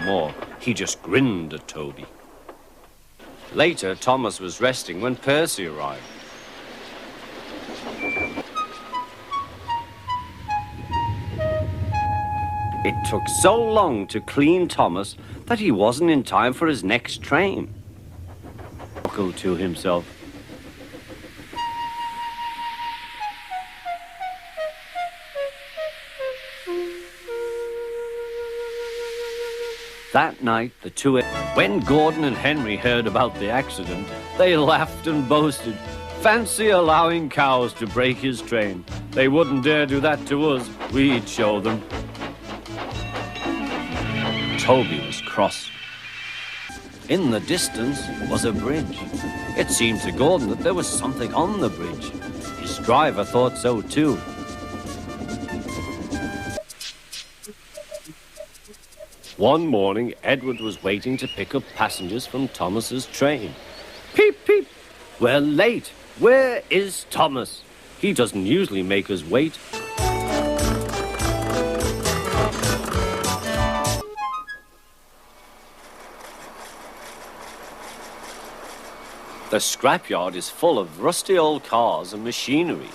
more. He just grinned at Toby. Later, Thomas was resting when Percy arrived. It took so long to clean Thomas that he wasn't in time for his next train. He chuckled to himself. That night, the two... When Gordon and Henry heard about the accident, they laughed and boasted. Fancy allowing cows to break his train. They wouldn't dare do that to us. We'd show them. Toby was cross. In the distance was a bridge. It seemed to Gordon that there was something on the bridge. His driver thought so too. One morning, Edward was waiting to pick up passengers from Thomas's train. Peep, peep! We're late. Where is Thomas? He doesn't usually make us wait. The scrapyard is full of rusty old cars and machinery.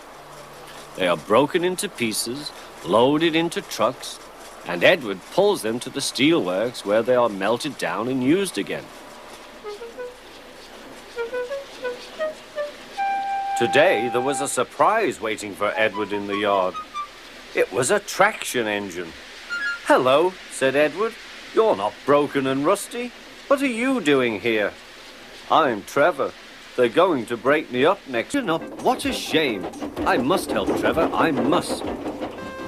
They are broken into pieces, loaded into trucks, and Edward pulls them to the steelworks where they are melted down and used again. Today, there was a surprise waiting for Edward in the yard. It was a traction engine. "Hello," said Edward. "You're not broken and rusty. What are you doing here?" "I'm Trevor. They're going to break me up next." What a shame. I must help Trevor, I must.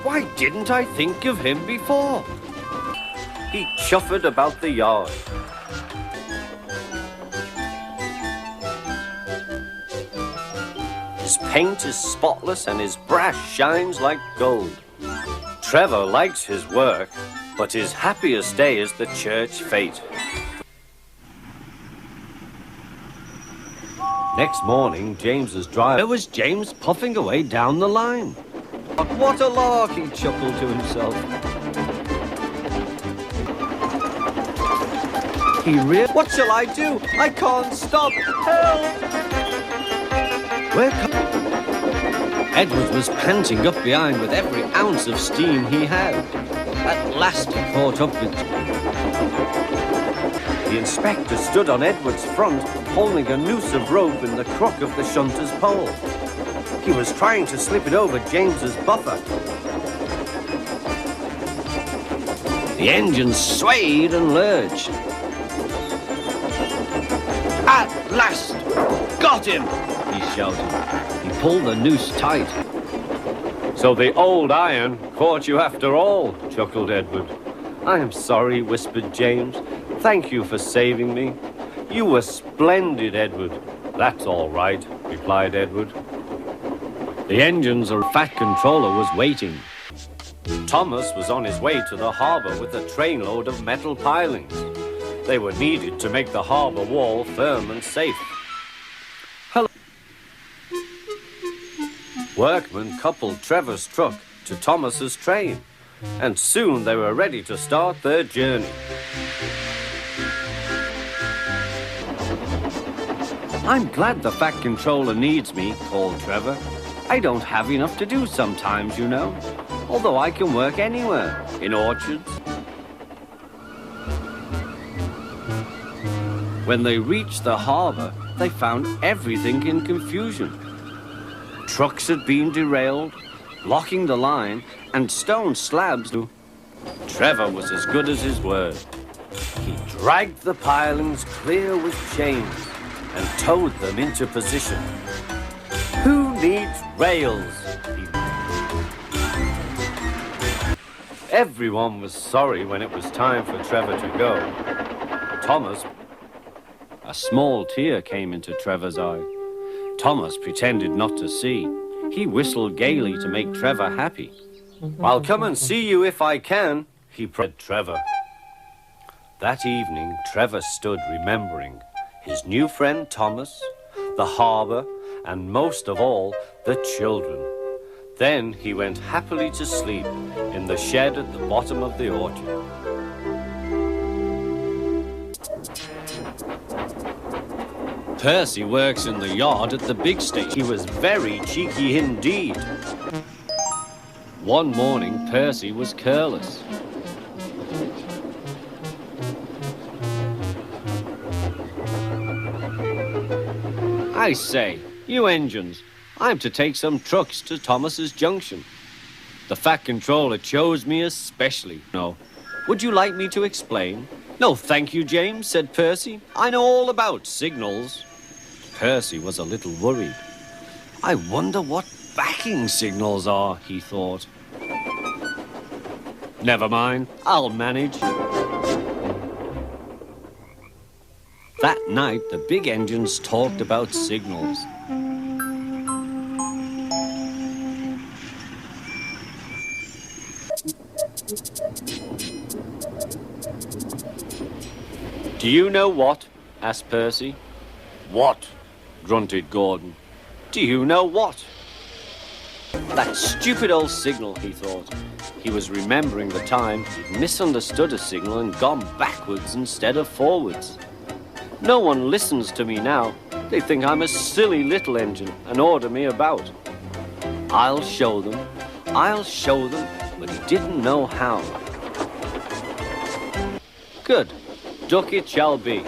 Why didn't I think of him before? He chuffered about the yard. His paint is spotless and his brass shines like gold. Trevor likes his work, but his happiest day is the church fete. Next morning, James's driver... There was James puffing away down the line. What a lark, he chuckled to himself. What shall I do? I can't stop. Help! Edward was panting up behind with every ounce of steam he had. At last he caught up with... The inspector stood on Edward's front, holding a noose of rope in the crook of the shunter's pole. He was trying to slip it over James's buffer. The engine swayed and lurched. At last! Got him! He shouted. He pulled the noose tight. So the old iron caught you after all, chuckled Edward. I am sorry, whispered James. Thank you for saving me. You were splendid, Edward. That's all right, replied Edward. The engine's fat controller was waiting. Thomas was on his way to the harbour with a trainload of metal pilings. They were needed to make the harbour wall firm and safe. Hello. Workmen coupled Trevor's truck to Thomas's train, and soon they were ready to start their journey. I'm glad the fat controller needs me, called Trevor. I don't have enough to do sometimes, you know, although I can work anywhere, in orchards. When they reached the harbour, they found everything in confusion. Trucks had been derailed, blocking the line, and stone slabs. Trevor was as good as his word. He dragged the pilings clear with chains and towed them into position. Who needs rails? Everyone was sorry when it was time for Trevor to go. Thomas... A small tear came into Trevor's eye. Thomas pretended not to see. He whistled gaily to make Trevor happy. I'll come and see you if I can, he said Trevor. That evening, Trevor stood remembering his new friend Thomas, the harbour, and most of all, the children. Then he went happily to sleep in the shed at the bottom of the orchard. Percy works in the yard at the big station. He was very cheeky indeed. One morning, Percy was careless. I say, you engines, I'm to take some trucks to Thomas's Junction. The Fat Controller chose me especially. No. Would you like me to explain? No, thank you, James, said Percy. I know all about signals. Percy was a little worried. I wonder what backing signals are, he thought. Never mind, I'll manage. That night, the big engines talked about signals. Do you know what? Asked Percy. What? Grunted Gordon. Do you know what? That stupid old signal, he thought. He was remembering the time he'd misunderstood a signal and gone backwards instead of forwards. No one listens to me now. They think I'm a silly little engine and order me about. I'll show them, but he didn't know how. Good. Duck it shall be.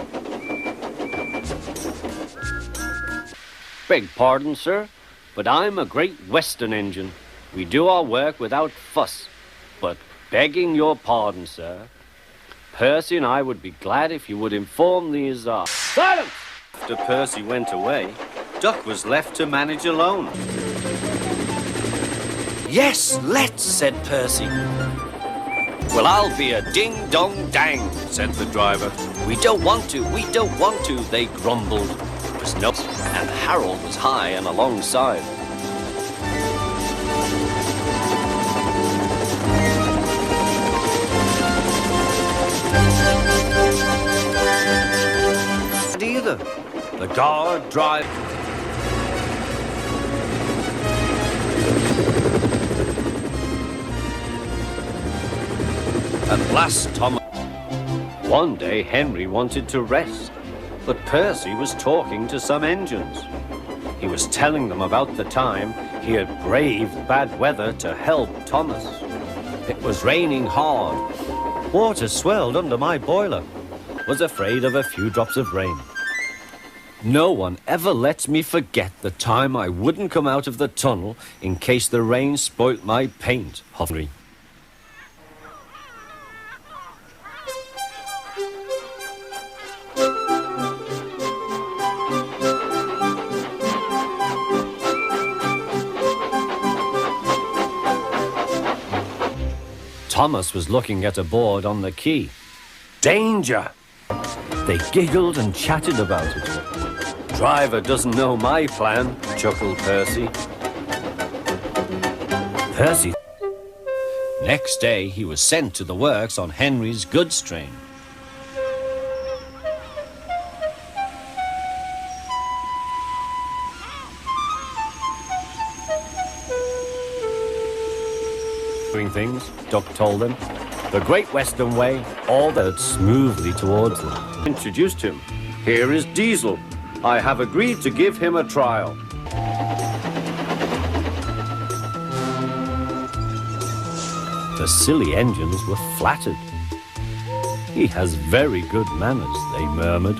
Beg pardon, sir, but I'm a Great Western engine. We do our work without fuss. But begging your pardon, sir, Percy and I would be glad if you would inform these, Silence! After Percy went away, Duck was left to manage alone. Yes, let's, said Percy. Well, I'll be a ding-dong-dang, said the driver. We don't want to, they grumbled. There was no, and Harold was high and alongside. Either. The guard drive. At last, Thomas. One day, Henry wanted to rest, but Percy was talking to some engines. He was telling them about the time he had braved bad weather to help Thomas. It was raining hard. Water swelled under my boiler. Was afraid of a few drops of rain. No one ever lets me forget the time I wouldn't come out of the tunnel in case the rain spoilt my paint, Henry. Thomas was looking at a board on the quay. Danger! They giggled and chatted about it. Driver doesn't know my plan, chuckled Percy. Next day, he was sent to the works on Henry's goods train. Doing things, Duck told them. The Great Western Way, all that smoothly towards them. Introduced him. Here is Diesel. I have agreed to give him a trial. The silly engines were flattered. He has very good manners, they murmured.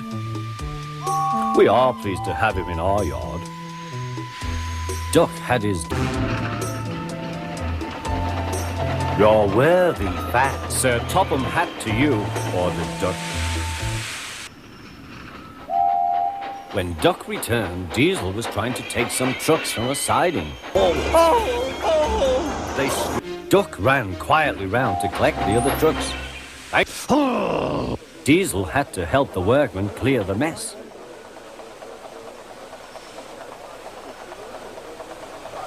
We are pleased to have him in our yard. Duck had his... You're worthy, fat. Sir Topham hat to you, ordered Duck. When Duck returned, Diesel was trying to take some trucks from a siding. Duck ran quietly round to collect the other trucks. Diesel had to help the workmen clear the mess.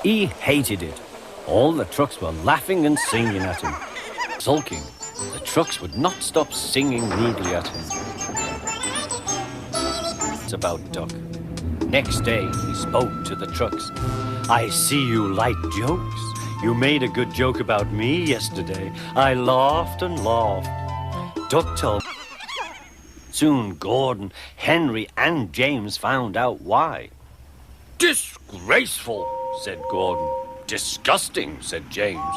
He hated it. All the trucks were laughing and singing at him. Sulking, the trucks would not stop singing rudely at him. It's about Duck. Next day, he spoke to the trucks. I see you like jokes. You made a good joke about me yesterday. I laughed and laughed. Duck told... Soon Gordon, Henry, and James found out why. "Disgraceful," said Gordon. "Disgusting," said James.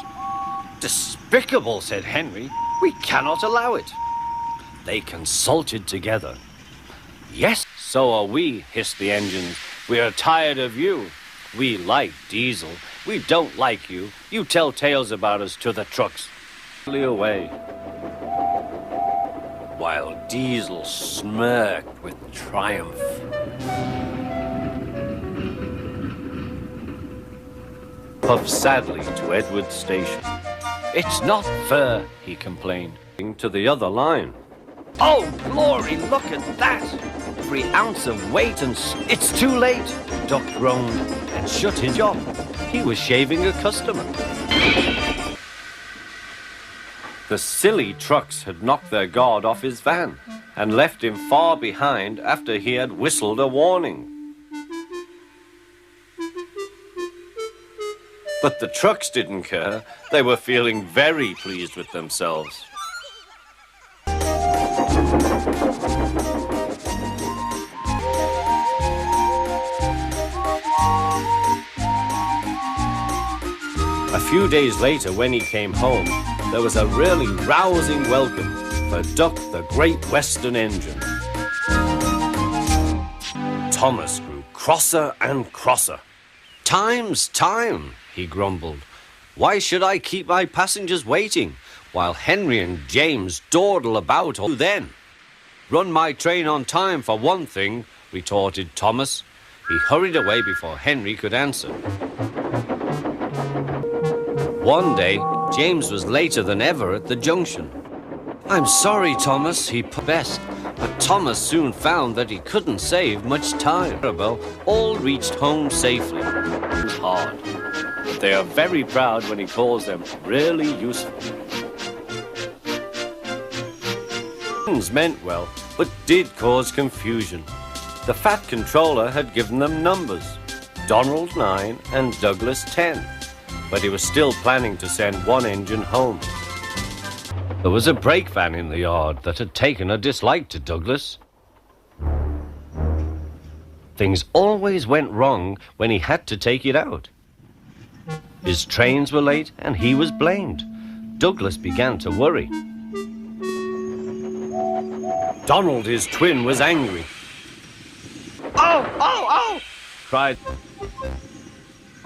"Despicable," said Henry. "We cannot allow it." They consulted together. "Yes, so are we," hissed the engines. "We are tired of you. We like Diesel. We don't like you. You tell tales about us to the trucks." Away, while Diesel smirked with triumph. Puffed sadly to Edward's station. "It's not fair," he complained, to the other line. "Oh, glory, look at that! Every ounce of weight and it's too late!" Duck groaned and shut his job. He was shaving a customer. The silly trucks had knocked their guard off his van and left him far behind after he had whistled a warning. But the trucks didn't care. They were feeling very pleased with themselves. A few days later, when he came home, there was a really rousing welcome for Duck, the Great Western Engine. Thomas grew crosser and crosser. "Time's time," he grumbled. "Why should I keep my passengers waiting while Henry and James dawdle about all then?" "Run my train on time for one thing," retorted Thomas. He hurried away before Henry could answer. One day, James was later than ever at the junction. "I'm sorry, Thomas," he put best, but Thomas soon found that he couldn't save much time. All reached home safely. It was hard, but they are very proud when he calls them really useful. Things meant well, but did cause confusion. The fat controller had given them numbers, Donald 9 and Douglas 10. But he was still planning to send one engine home. There was a brake van in the yard that had taken a dislike to Douglas. Things always went wrong when he had to take it out. His trains were late and he was blamed. Douglas began to worry. Donald, his twin, was angry. "Oh, oh, oh!" cried.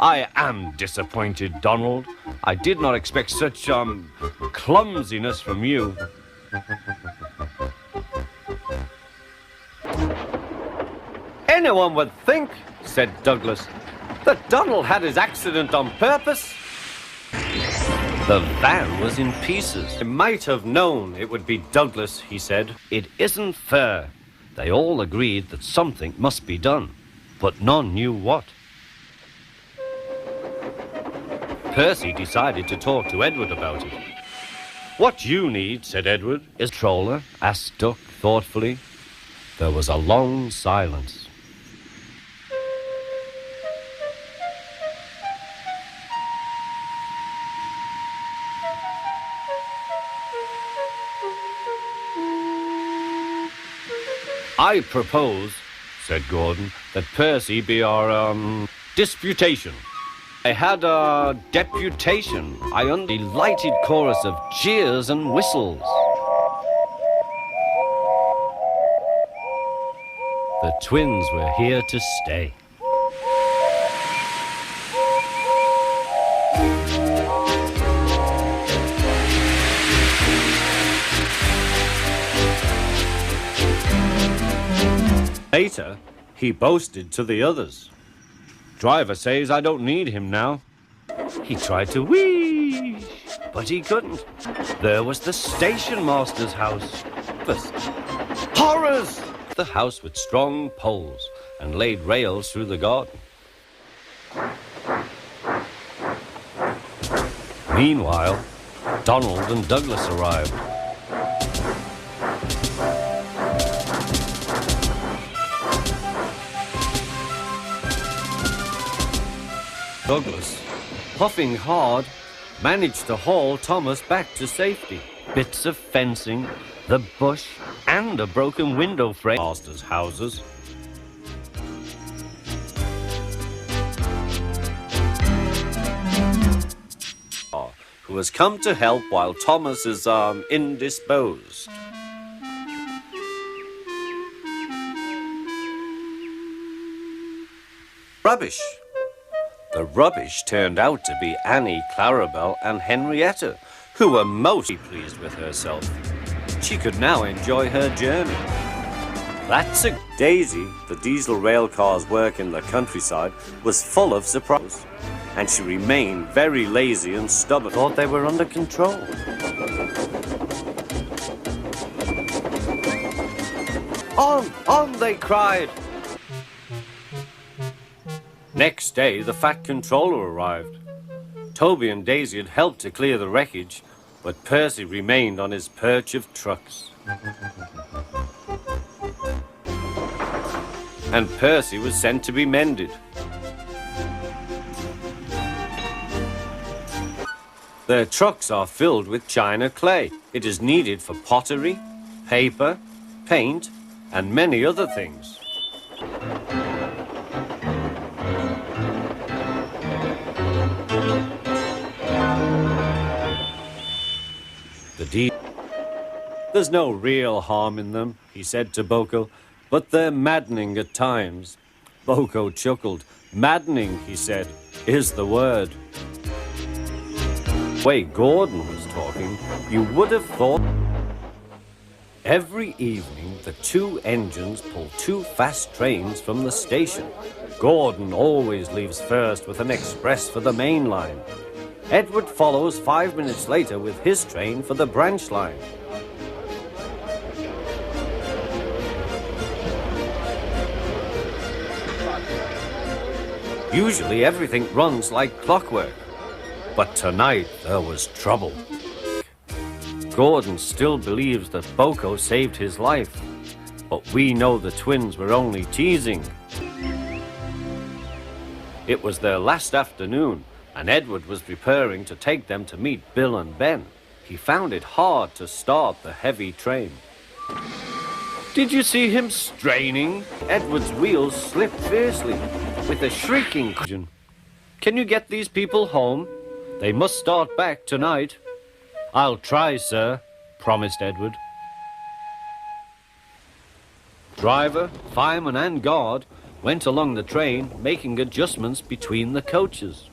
"I am disappointed, Donald. I did not expect such, clumsiness from you." "Anyone would think," said Douglas, "that Donald had his accident on purpose." The van was in pieces. "I might have known it would be Douglas," he said. "It isn't fair." They all agreed that something must be done, but none knew what. Percy decided to talk to Edward about it. "What you need," said Edward, "is a controller?" asked Duck thoughtfully. There was a long silence. "I propose," said Gordon, "that Percy be our, disputation." I had a deputation. I delighted chorus of cheers and whistles. The twins were here to stay. Later, he boasted to the others. "Driver says I don't need him now." He tried to whee, but he couldn't. There was the station master's house. Horrors! The house with strong poles and laid rails through the garden. Meanwhile, Donald and Douglas arrived. Douglas, puffing hard, managed to haul Thomas back to safety. Bits of fencing, the bush, and a broken window frame. Masters' houses. Who has come to help while Thomas is indisposed. Rubbish. The rubbish turned out to be Annie, Clarabelle and Henrietta, who were most pleased with herself. She could now enjoy her journey. That's a... Daisy, the diesel rail car's work in the countryside, was full of surprise, and she remained very lazy and stubborn. Thought they were under control. On, they cried. Next day, the Fat Controller arrived. Toby and Daisy had helped to clear the wreckage, but Percy remained on his perch of trucks. And Percy was sent to be mended. Their trucks are filled with china clay. It is needed for pottery, paper, paint, and many other things. There's no real harm in them, he said to Boko, but they're maddening at times. Boko chuckled. Maddening, he said, is the word. The way Gordon was talking, you would have thought. Every evening, the two engines pull two fast trains from the station. Gordon always leaves first with an express for the main line. Edward follows 5 minutes later with his train for the branch line. Usually everything runs like clockwork, but tonight there was trouble. Gordon still believes that Boko saved his life, but we know the twins were only teasing. It was their last afternoon, and Edward was preparing to take them to meet Bill and Ben. He found it hard to start the heavy train. Did you see him straining? Edward's wheels slipped fiercely, with a shrieking. Can you get these people home? They must start back tonight. I'll try, sir, promised Edward. Driver, fireman and guard went along the train, making adjustments between the coaches.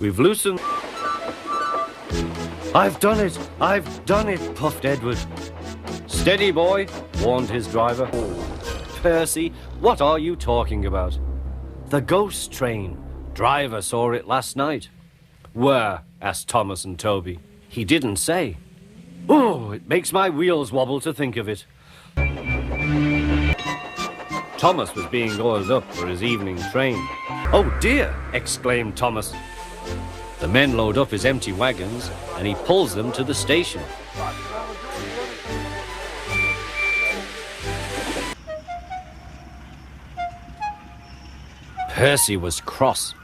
We've loosened... I've done it, puffed Edward. Steady, boy, warned his driver. Percy, what are you talking about? The ghost train. Driver saw it last night. Where? Asked Thomas and Toby. He didn't say. Oh, it makes my wheels wobble to think of it. Thomas was being oiled up for his evening train. Oh dear, exclaimed Thomas. The men load up his empty wagons and he pulls them to the station. Percy was cross.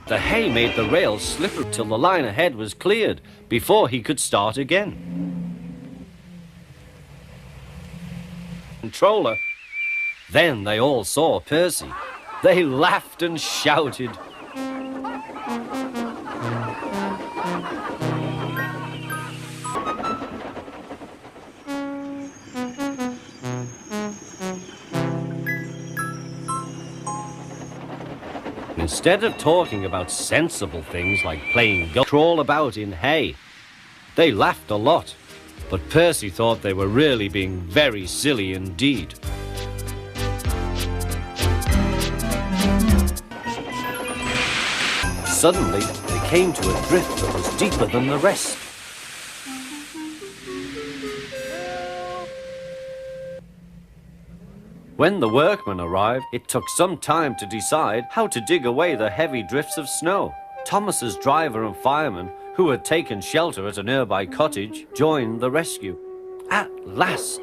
The hay made the rails slippery till the line ahead was cleared before he could start again. Controller. Then they all saw Percy. They laughed and shouted. Instead of talking about sensible things like playing golf, crawl about in hay. They laughed a lot, but Percy thought they were really being very silly indeed. Suddenly, they came to a drift that was deeper than the rest. When the workmen arrived, it took some time to decide how to dig away the heavy drifts of snow. Thomas's driver and fireman, who had taken shelter at a nearby cottage, joined the rescue. At last,